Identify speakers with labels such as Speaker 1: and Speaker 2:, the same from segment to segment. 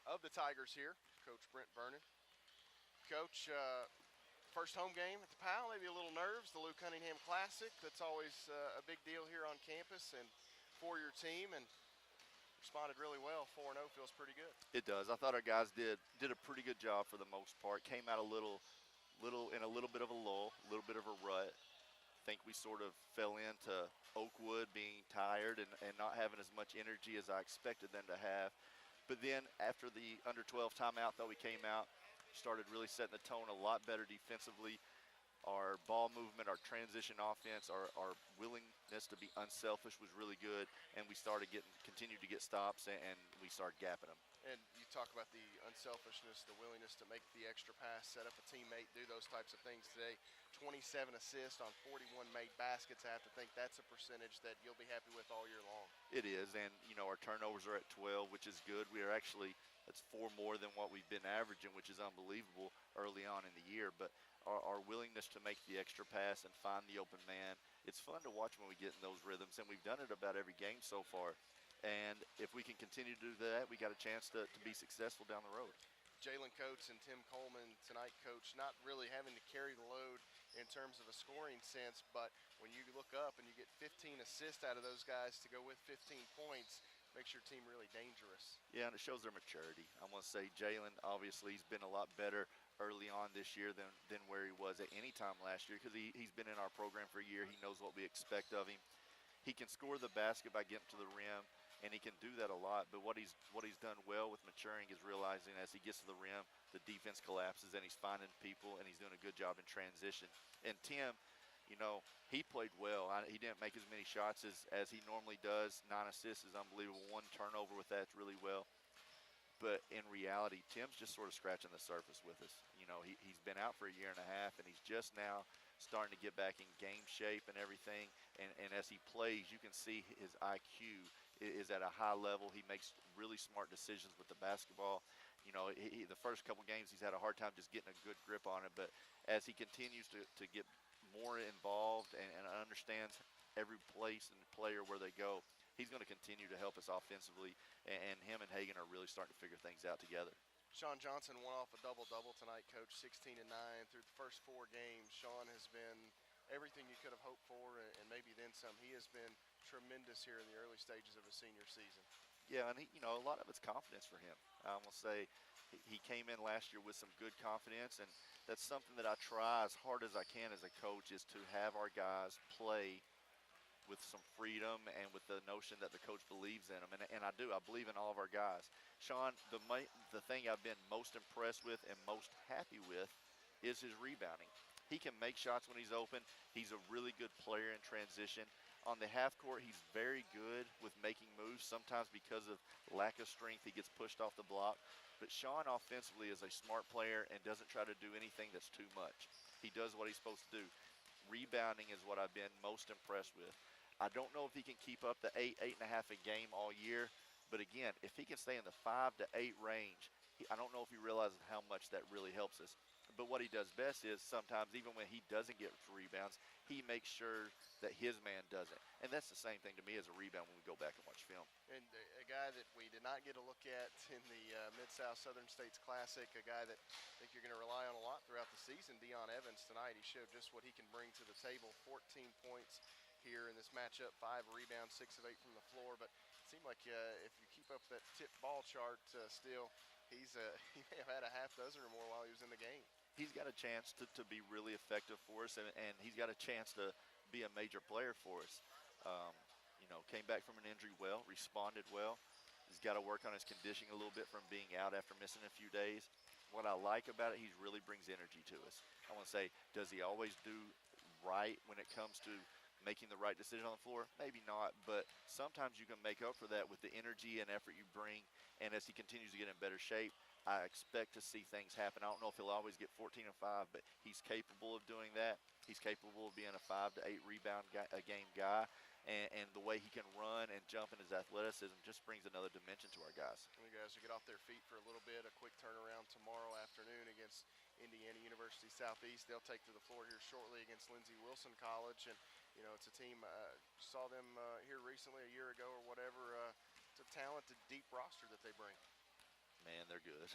Speaker 1: of the Tigers here, Coach Brent Vernon. Coach, first home game at the PAL, maybe a little nerves, the Lou Cunningham Classic. That's always a big deal here on campus and for your team, and responded really well. 4-0 feels pretty good.
Speaker 2: It does. I thought our guys did a pretty good job for the most part. Came out a little in a little bit of a lull, a little bit of a rut. I think we sort of fell into Oakwood being tired and not having as much energy as I expected them to have. But then after the under 12 timeout, though, we came out, started really setting the tone a lot better defensively. Our ball movement, our transition offense, our willingness to be unselfish was really good, and we continued to get stops, and we started gapping them.
Speaker 1: And you talk about the unselfishness, the willingness to make the extra pass, set up a teammate, do those types of things today. 27 assists on 41 made baskets. I have to think that's a percentage that you'll be happy with all year long.
Speaker 2: It is, and, our turnovers are at 12, which is good. We are actually, that's 4 more than what we've been averaging, which is unbelievable early on in the year. But our willingness to make the extra pass and find the open man, it's fun to watch when we get in those rhythms, and we've done it about every game so far. And if we can continue to do that, we got a chance to be successful down the road.
Speaker 1: Jalen Coates and Tim Coleman tonight, Coach, not really having to carry the load in terms of a scoring sense, but when you look up and you get 15 assists out of those guys to go with 15 points, makes your team really dangerous.
Speaker 2: Yeah, and it shows their maturity. I'm going to say Jalen, obviously, he's been a lot better early on this year than where he was at any time last year because he's been in our program for a year. He knows what we expect of him. He can score the basket by getting to the rim, and he can do that a lot. But what he's done well with maturing is realizing as he gets to the rim, the defense collapses, and he's finding people, and he's doing a good job in transition. And Tim, he played well. He didn't make as many shots as he normally does. 9 assists is unbelievable. 1 turnover with that's really well. But in reality, Tim's just sort of scratching the surface with us. He's been out for a year and a half, and he's just now starting to get back in game shape and everything. And as he plays, you can see his IQ is at a high level. He makes really smart decisions with the basketball. The first couple games he's had a hard time just getting a good grip on it. But as he continues to get more involved and understands every place and player where they go, he's going to continue to help us offensively. And him and Hagan are really starting to figure things out together.
Speaker 1: Sean Johnson went off a double-double tonight, Coach, 16 and 9 through the first 4 games. Sean has been everything you could have hoped for and maybe then some. He has been tremendous here in the early stages of his senior season.
Speaker 2: Yeah, and a lot of it's confidence for him. I'm going to say he came in last year with some good confidence, and that's something that I try as hard as I can as a coach is to have our guys play with some freedom and with the notion that the coach believes in them. And I do. I believe in all of our guys. Sean, the thing I've been most impressed with and most happy with is his rebounding. He can make shots when he's open. He's a really good player in transition. On the half court, he's very good with making moves. Sometimes because of lack of strength, he gets pushed off the block. But Sean offensively is a smart player and doesn't try to do anything that's too much. He does what he's supposed to do. Rebounding is what I've been most impressed with. I don't know if he can keep up the 8.5 a game all year. But again, if he can stay in the 5 to 8 range, I don't know if he realizes how much that really helps us. But what he does best is sometimes even when he doesn't get rebounds, he makes sure that his man doesn't. And that's the same thing to me as a rebound when we go back and watch film.
Speaker 1: And a guy that we did not get a look at in the Mid-South Southern States Classic, a guy that I think you're going to rely on a lot throughout the season, Deion Evans tonight. He showed just what he can bring to the table, 14 points here in this matchup, 5 rebounds, 6 of 8 from the floor. But it seemed like if you keep up that tip ball chart still, he may have had a half dozen or more while he was in the game.
Speaker 2: He's got a chance to be really effective for us, and he's got a chance to be a major player for us. Came back from an injury well, responded well. He's got to work on his conditioning a little bit from being out after missing a few days. What I like about it, he really brings energy to us. I want to say, does he always do right when it comes to making the right decision on the floor? Maybe not, but sometimes you can make up for that with the energy and effort you bring. And as he continues to get in better shape, I expect to see things happen. I don't know if he'll always get 14 and 5, but he's capable of doing that. He's capable of being a 5 to 8 rebound a game guy. And the way he can run and jump in his athleticism just brings another dimension to our guys.
Speaker 1: And you guys will get off their feet for a little bit, a quick turnaround tomorrow afternoon against Indiana University Southeast. They'll take to the floor here shortly against Lindsey Wilson College. And, it's a team, saw them here recently, a year ago or whatever. It's a talented, deep roster that they bring.
Speaker 2: Man, they're good.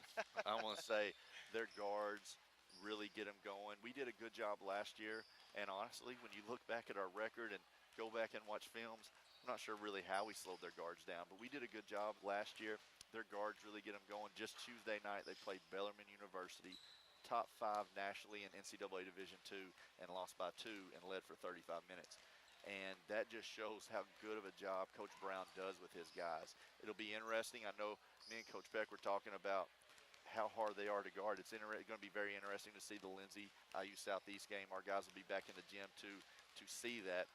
Speaker 2: I want to say their guards really get them going. We did a good job last year, and honestly, when you look back at our record and go back and watch films, I'm not sure really how we slowed their guards down, but we did a good job last year. Their guards really get them going. Just Tuesday night, they played Bellarmine University, top 5 nationally in NCAA Division II, and lost by 2 and led for 35 minutes. And that just shows how good of a job Coach Brown does with his guys. It'll be interesting. I know me and Coach Beck were talking about how hard they are to guard. It's going to be very interesting to see the Lindsay IU Southeast game. Our guys will be back in the gym to see that.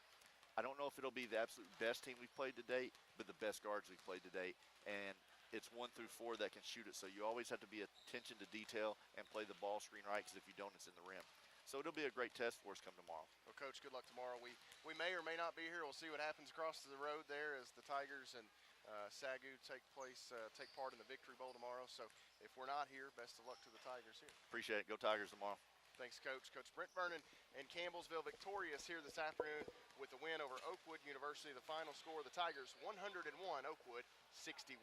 Speaker 2: I don't know if it'll be the absolute best team we've played to date, but the best guards we've played to date. And it's 1 through 4 that can shoot it. So you always have to be attention to detail and play the ball screen right, because if you don't, it's in the rim. So it'll be a great test for us come tomorrow.
Speaker 1: Well, Coach, good luck tomorrow. We may or may not be here. We'll see what happens across the road there as the Tigers and Sagu take part in the Victory Bowl tomorrow. So if we're not here, best of luck to the Tigers here.
Speaker 2: Appreciate it. Go Tigers tomorrow.
Speaker 1: Thanks, Coach. Coach Brent Vernon and Campbellsville victorious here this afternoon with the win over Oakwood University. The final score, the Tigers 101, Oakwood 61.